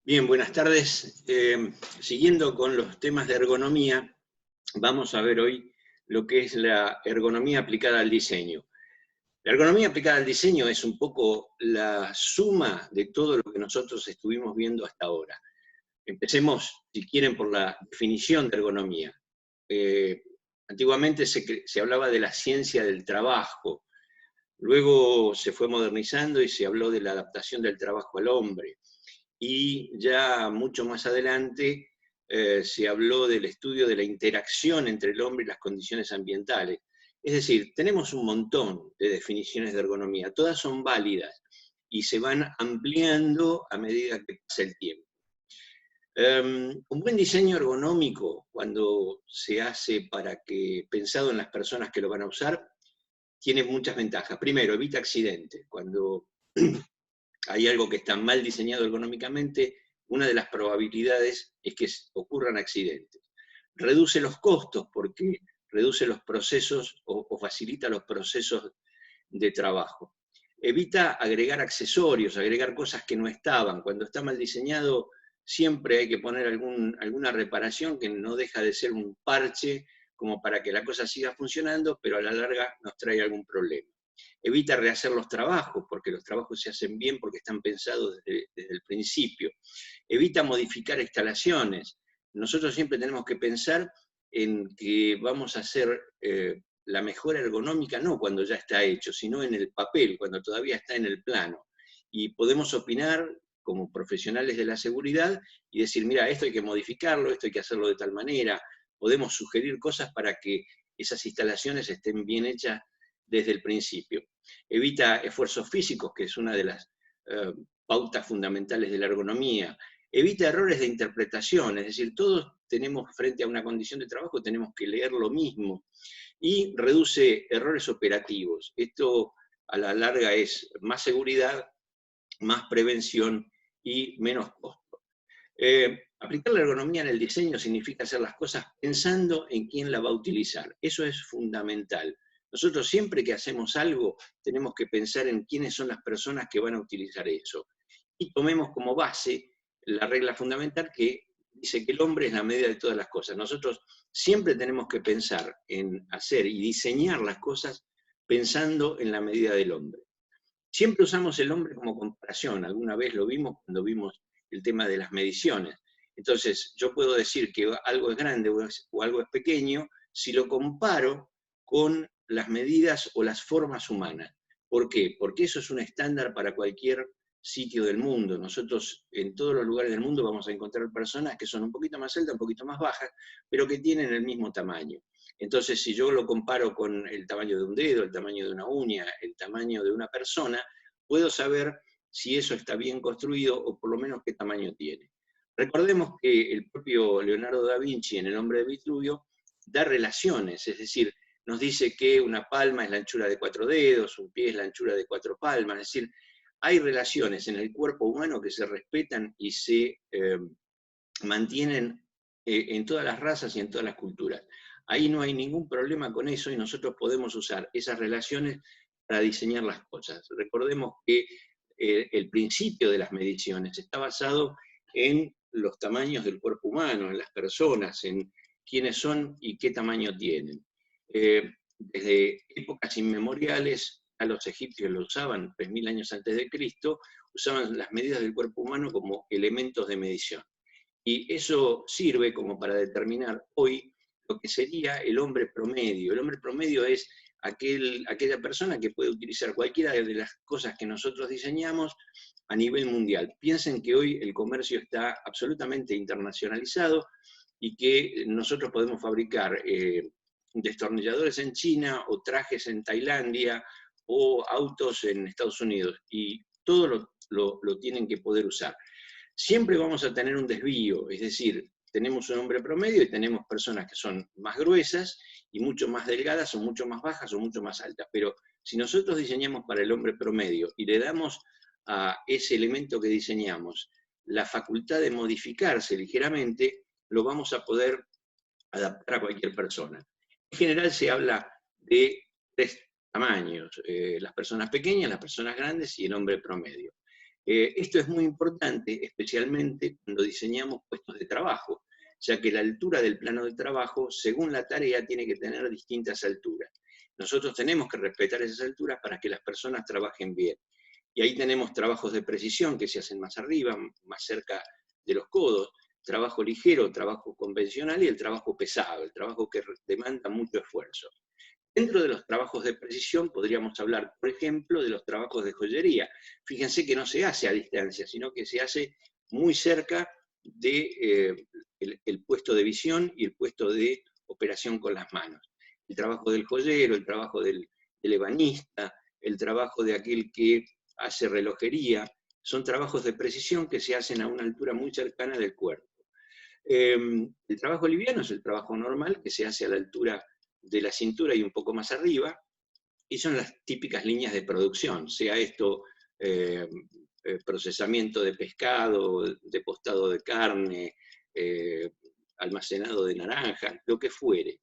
Bien, buenas tardes. Siguiendo con los temas de ergonomía, vamos a ver hoy lo que es la ergonomía aplicada al diseño. La ergonomía aplicada al diseño es un poco la suma de todo lo que nosotros estuvimos viendo hasta ahora. Empecemos, si quieren, por la definición de ergonomía. Eh, Antiguamente se hablaba de la ciencia del trabajo, luego se fue modernizando y se habló de la adaptación del trabajo al hombre. Y ya mucho más adelante se habló del estudio de la interacción entre el hombre y las condiciones ambientales. Es decir, tenemos un montón de definiciones de ergonomía, todas son válidas y se van ampliando a medida que pasa el tiempo. Un buen diseño ergonómico, cuando se hace pensado en las personas que lo van a usar, tiene muchas ventajas. Primero, evita accidentes. Cuando hay algo que está mal diseñado ergonómicamente, una de las probabilidades es que ocurran accidentes. Reduce los costos porque reduce los procesos o facilita los procesos de trabajo. Evita agregar accesorios, agregar cosas que no estaban. Cuando está mal diseñado, siempre hay que poner alguna reparación que no deja de ser un parche como para que la cosa siga funcionando, pero a la larga nos trae algún problema. Evita rehacer los trabajos, porque los trabajos se hacen bien porque están pensados desde el principio. Evita modificar instalaciones. Nosotros siempre tenemos que pensar en que vamos a hacer la mejora ergonómica no cuando ya está hecho, sino en el papel, cuando todavía está en el plano. Y podemos opinar como profesionales de la seguridad y decir, mira, esto hay que modificarlo, esto hay que hacerlo de tal manera. Podemos sugerir cosas para que esas instalaciones estén bien hechas desde el principio. Evita esfuerzos físicos, que es una de las pautas fundamentales de la ergonomía. Evita errores de interpretación, es decir, todos tenemos frente a una condición de trabajo, tenemos que leer lo mismo. Y reduce errores operativos. Esto a la larga es más seguridad, más prevención y menos costo. Aplicar la ergonomía en el diseño significa hacer las cosas pensando en quién la va a utilizar. Eso es fundamental. Nosotros siempre que hacemos algo tenemos que pensar en quiénes son las personas que van a utilizar eso. Y tomemos como base la regla fundamental que dice que el hombre es la medida de todas las cosas. Nosotros siempre tenemos que pensar en hacer y diseñar las cosas pensando en la medida del hombre. Siempre usamos el hombre como comparación, alguna vez lo vimos cuando vimos el tema de las mediciones. Entonces, yo puedo decir que algo es grande o algo es pequeño si lo comparo con las medidas o las formas humanas. ¿Por qué? Porque eso es un estándar para cualquier sitio del mundo. Nosotros en todos los lugares del mundo vamos a encontrar personas que son un poquito más altas, un poquito más bajas, pero que tienen el mismo tamaño. Entonces, si yo lo comparo con el tamaño de un dedo, el tamaño de una uña, el tamaño de una persona, puedo saber si eso está bien construido o por lo menos qué tamaño tiene. Recordemos que el propio Leonardo da Vinci en El hombre de Vitruvio da relaciones, es decir, nos dice que una palma es la anchura de 4 dedos, un pie es la anchura de 4 palmas, es decir, hay relaciones en el cuerpo humano que se respetan y se mantienen en todas las razas y en todas las culturas. Ahí no hay ningún problema con eso y nosotros podemos usar esas relaciones para diseñar las cosas. Recordemos que el principio de las mediciones está basado en los tamaños del cuerpo humano, en las personas, en quiénes son y qué tamaño tienen. Desde épocas inmemoriales, a los egipcios lo usaban, 3000 años antes de Cristo, usaban las medidas del cuerpo humano como elementos de medición. Y eso sirve como para determinar hoy lo que sería el hombre promedio. El hombre promedio es aquella persona que puede utilizar cualquiera de las cosas que nosotros diseñamos a nivel mundial. Piensen que hoy el comercio está absolutamente internacionalizado y que nosotros podemos fabricar destornilladores en China o trajes en Tailandia o autos en Estados Unidos y todo lo tienen que poder usar. Siempre vamos a tener un desvío, es decir, tenemos un hombre promedio y tenemos personas que son más gruesas y mucho más delgadas o mucho más bajas o mucho más altas, pero si nosotros diseñamos para el hombre promedio y le damos a ese elemento que diseñamos la facultad de modificarse ligeramente, lo vamos a poder adaptar a cualquier persona. En general se habla de 3 tamaños, las personas pequeñas, las personas grandes y el hombre promedio. Esto es muy importante, especialmente cuando diseñamos puestos de trabajo, ya que la altura del plano de trabajo, según la tarea, tiene que tener distintas alturas. Nosotros tenemos que respetar esas alturas para que las personas trabajen bien. Y ahí tenemos trabajos de precisión que se hacen más arriba, más cerca de los codos, trabajo ligero, trabajo convencional y el trabajo pesado, el trabajo que demanda mucho esfuerzo. Dentro de los trabajos de precisión podríamos hablar, por ejemplo, de los trabajos de joyería. Fíjense que no se hace a distancia, sino que se hace muy cerca de el puesto de visión y el puesto de operación con las manos. El trabajo del joyero, el trabajo del ebanista, el trabajo de aquel que hace relojería, son trabajos de precisión que se hacen a una altura muy cercana del cuerpo. El trabajo liviano es el trabajo normal que se hace a la altura de la cintura y un poco más arriba, y son las típicas líneas de producción, sea esto procesamiento de pescado, depostado de carne, almacenado de naranjas, lo que fuere.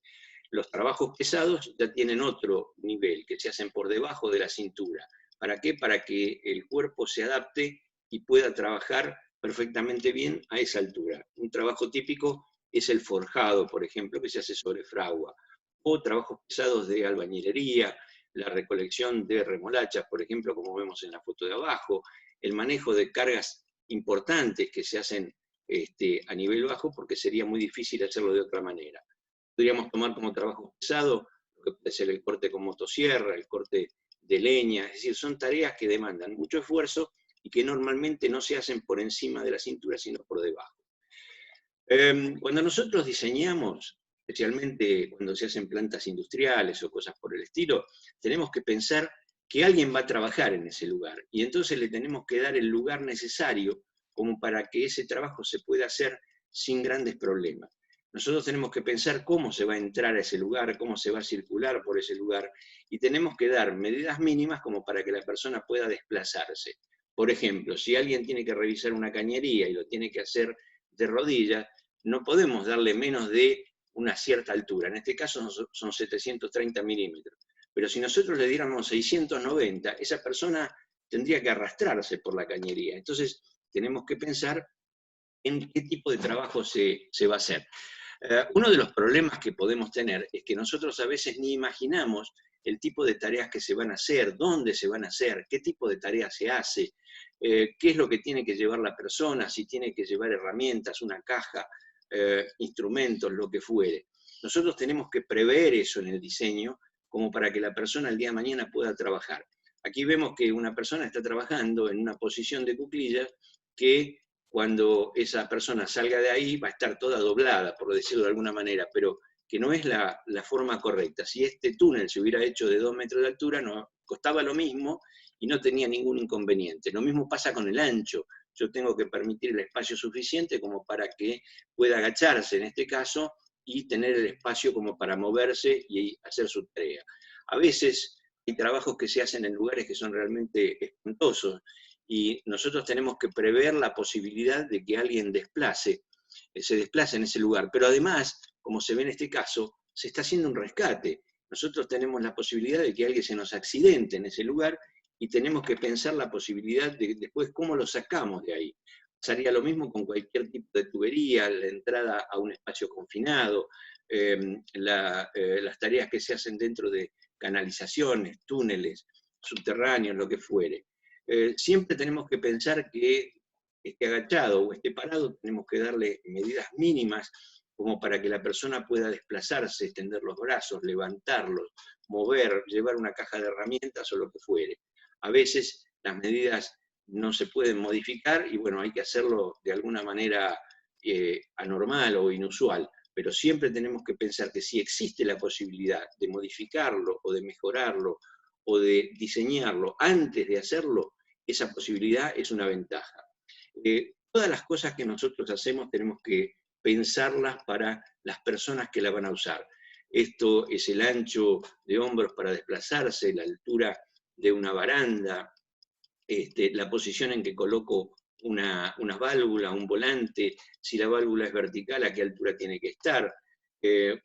Los trabajos pesados ya tienen otro nivel, que se hacen por debajo de la cintura. ¿Para qué? Para que el cuerpo se adapte y pueda trabajar perfectamente bien a esa altura. Un trabajo típico es el forjado, por ejemplo, que se hace sobre fragua, o trabajos pesados de albañilería, la recolección de remolachas, por ejemplo, como vemos en la foto de abajo, el manejo de cargas importantes que se hacen a nivel bajo, porque sería muy difícil hacerlo de otra manera. Podríamos tomar como trabajo pesado lo que puede ser el corte con motosierra, el corte de leña, es decir, son tareas que demandan mucho esfuerzo y que normalmente no se hacen por encima de la cintura, sino por debajo. Cuando nosotros diseñamos, especialmente cuando se hacen plantas industriales o cosas por el estilo, tenemos que pensar que alguien va a trabajar en ese lugar, y entonces le tenemos que dar el lugar necesario como para que ese trabajo se pueda hacer sin grandes problemas. Nosotros tenemos que pensar cómo se va a entrar a ese lugar, cómo se va a circular por ese lugar, y tenemos que dar medidas mínimas como para que la persona pueda desplazarse. Por ejemplo, si alguien tiene que revisar una cañería y lo tiene que hacer de rodillas, no podemos darle menos de una cierta altura. En este caso son 730 milímetros. Pero si nosotros le diéramos 690, esa persona tendría que arrastrarse por la cañería. Entonces, tenemos que pensar en qué tipo de trabajo se va a hacer. Uno de los problemas que podemos tener es que nosotros a veces ni imaginamos el tipo de tareas que se van a hacer, dónde se van a hacer, qué tipo de tareas se hace, qué es lo que tiene que llevar la persona, si tiene que llevar herramientas, una caja, instrumentos, lo que fuere. Nosotros tenemos que prever eso en el diseño como para que la persona el día de mañana pueda trabajar. Aquí vemos que una persona está trabajando en una posición de cuclillas que cuando esa persona salga de ahí va a estar toda doblada, por decirlo de alguna manera, pero que no es la forma correcta. Si este túnel se hubiera hecho de 2 metros de altura, no, costaba lo mismo y no tenía ningún inconveniente. Lo mismo pasa con el ancho. Yo tengo que permitir el espacio suficiente como para que pueda agacharse, en este caso, y tener el espacio como para moverse y hacer su tarea. A veces hay trabajos que se hacen en lugares que son realmente espantosos, y nosotros tenemos que prever la posibilidad de que alguien se desplace en ese lugar. Pero además, como se ve en este caso, se está haciendo un rescate. Nosotros tenemos la posibilidad de que alguien se nos accidente en ese lugar y tenemos que pensar la posibilidad de después cómo lo sacamos de ahí. Pasaría lo mismo con cualquier tipo de tubería, la entrada a un espacio confinado, las tareas que se hacen dentro de canalizaciones, túneles, subterráneos, lo que fuere. Siempre tenemos que pensar que esté agachado o esté parado, tenemos que darle medidas mínimas como para que la persona pueda desplazarse, extender los brazos, levantarlos, mover, llevar una caja de herramientas o lo que fuere. A veces las medidas no se pueden modificar y bueno, hay que hacerlo de alguna manera anormal o inusual, pero siempre tenemos que pensar que si existe la posibilidad de modificarlo o de mejorarlo o de diseñarlo antes de hacerlo, esa posibilidad es una ventaja. Todas las cosas que nosotros hacemos tenemos que pensarlas para las personas que la van a usar. Esto es el ancho de hombros para desplazarse, la altura de una baranda, la posición en que coloco una válvula, un volante, si la válvula es vertical, a qué altura tiene que estar, qué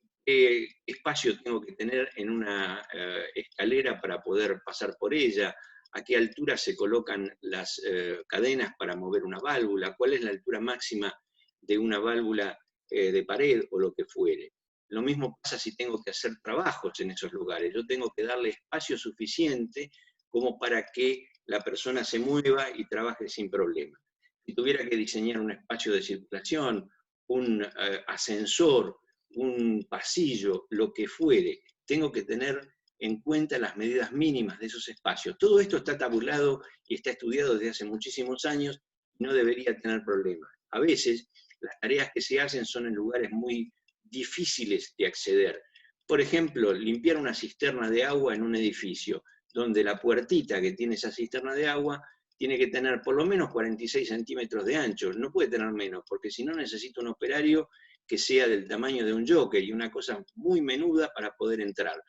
espacio tengo que tener en una escalera para poder pasar por ella, a qué altura se colocan las cadenas para mover una válvula, cuál es la altura máxima de una válvula de pared o lo que fuere. Lo mismo pasa si tengo que hacer trabajos en esos lugares. Yo tengo que darle espacio suficiente como para que la persona se mueva y trabaje sin problema. Si tuviera que diseñar un espacio de circulación, un ascensor, un pasillo, lo que fuere, tengo que tener en cuenta las medidas mínimas de esos espacios. Todo esto está tabulado y está estudiado desde hace muchísimos años y no debería tener problemas. A veces las tareas que se hacen son en lugares muy difíciles de acceder. Por ejemplo, limpiar una cisterna de agua en un edificio, donde la puertita que tiene esa cisterna de agua tiene que tener por lo menos 46 centímetros de ancho, no puede tener menos, porque si no necesito un operario que sea del tamaño de un jockey y una cosa muy menuda para poder entrar.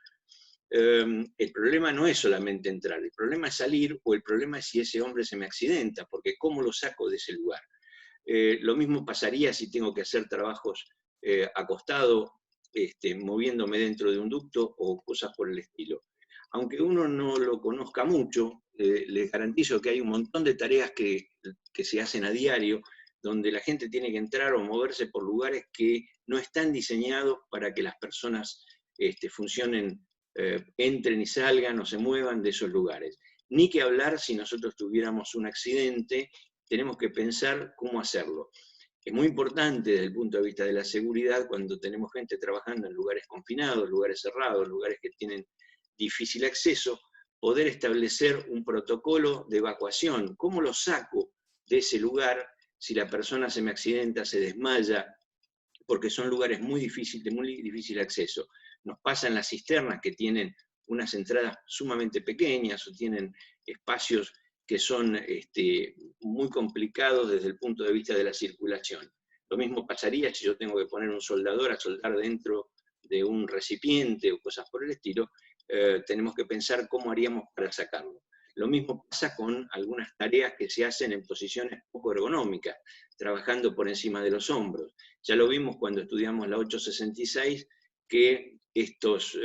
El problema no es solamente entrar, el problema es salir, o el problema es si ese hombre se me accidenta, porque ¿cómo lo saco de ese lugar? Lo mismo pasaría si tengo que hacer trabajos acostado, moviéndome dentro de un ducto o cosas por el estilo. Aunque uno no lo conozca mucho, les garantizo que hay un montón de tareas que se hacen a diario, donde la gente tiene que entrar o moverse por lugares que no están diseñados para que las personas funcionen, entren y salgan o se muevan de esos lugares. Ni que hablar si nosotros tuviéramos un accidente, tenemos que pensar cómo hacerlo. Es muy importante desde el punto de vista de la seguridad cuando tenemos gente trabajando en lugares confinados, lugares cerrados, lugares que tienen difícil acceso, poder establecer un protocolo de evacuación. ¿Cómo lo saco de ese lugar si la persona se me accidenta, se desmaya? Porque son lugares muy difícil acceso. Nos pasa en las cisternas que tienen unas entradas sumamente pequeñas o tienen espacios que son muy complicados desde el punto de vista de la circulación. Lo mismo pasaría si yo tengo que poner un soldador a soldar dentro de un recipiente o cosas por el estilo, tenemos que pensar cómo haríamos para sacarlo. Lo mismo pasa con algunas tareas que se hacen en posiciones poco ergonómicas, trabajando por encima de los hombros. Ya lo vimos cuando estudiamos la 866, que estos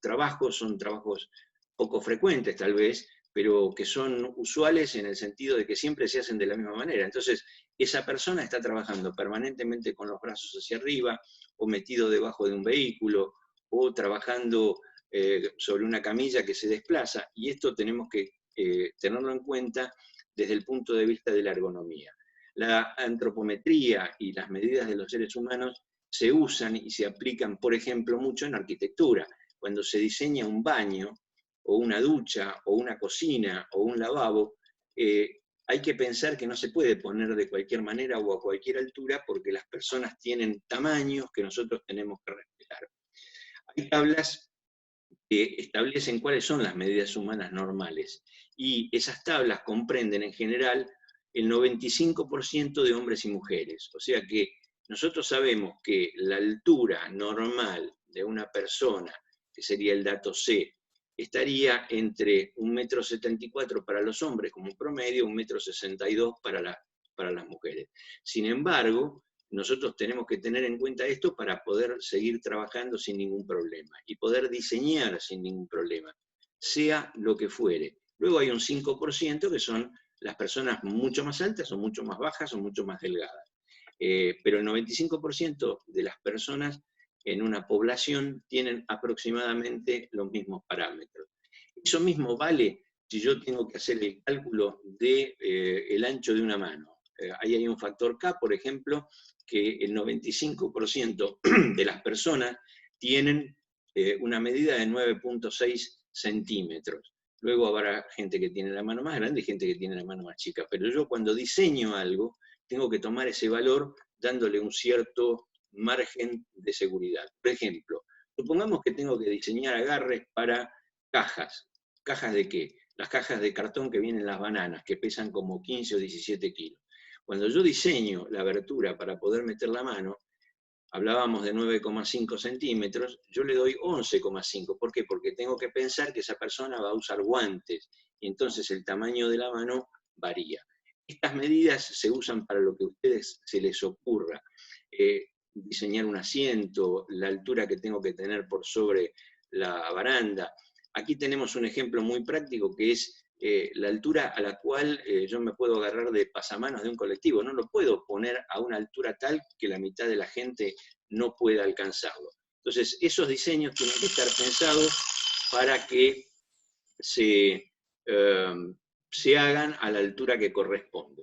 trabajos son trabajos poco frecuentes tal vez, pero que son usuales en el sentido de que siempre se hacen de la misma manera. Entonces, esa persona está trabajando permanentemente con los brazos hacia arriba, o metido debajo de un vehículo, o trabajando sobre una camilla que se desplaza, y esto tenemos que tenerlo en cuenta desde el punto de vista de la ergonomía. La antropometría y las medidas de los seres humanos se usan y se aplican, por ejemplo, mucho en arquitectura. Cuando se diseña un baño, o una ducha, o una cocina, o un lavabo, hay que pensar que no se puede poner de cualquier manera o a cualquier altura, porque las personas tienen tamaños que nosotros tenemos que respetar. Hay tablas que establecen cuáles son las medidas humanas normales, y esas tablas comprenden en general el 95% de hombres y mujeres. O sea que nosotros sabemos que la altura normal de una persona, que sería el dato C, estaría entre 1,74 m para los hombres como un promedio, 1,62 m para las mujeres. Sin embargo, nosotros tenemos que tener en cuenta esto para poder seguir trabajando sin ningún problema y poder diseñar sin ningún problema, sea lo que fuere. Luego hay un 5% que son las personas mucho más altas o mucho más bajas o mucho más delgadas. Pero el 95% de las personas en una población tienen aproximadamente los mismos parámetros. Eso mismo vale si yo tengo que hacer el cálculo del ancho de una mano. Ahí hay un factor K, por ejemplo, que el 95% de las personas tienen una medida de 9,6 centímetros. Luego habrá gente que tiene la mano más grande y gente que tiene la mano más chica. Pero yo cuando diseño algo, tengo que tomar ese valor dándole un cierto margen de seguridad. Por ejemplo, supongamos que tengo que diseñar agarres para cajas. ¿Cajas de qué? Las cajas de cartón que vienen en las bananas, que pesan como 15 o 17 kilos. Cuando yo diseño la abertura para poder meter la mano, hablábamos de 9,5 centímetros, yo le doy 11,5. ¿Por qué? Porque tengo que pensar que esa persona va a usar guantes, y entonces el tamaño de la mano varía. Estas medidas se usan para lo que a ustedes se les ocurra. Diseñar un asiento, la altura que tengo que tener por sobre la baranda. Aquí tenemos un ejemplo muy práctico que es la altura a la cual yo me puedo agarrar de pasamanos de un colectivo. No lo puedo poner a una altura tal que la mitad de la gente no pueda alcanzarlo. Entonces, esos diseños tienen que estar pensados para que se hagan a la altura que corresponde.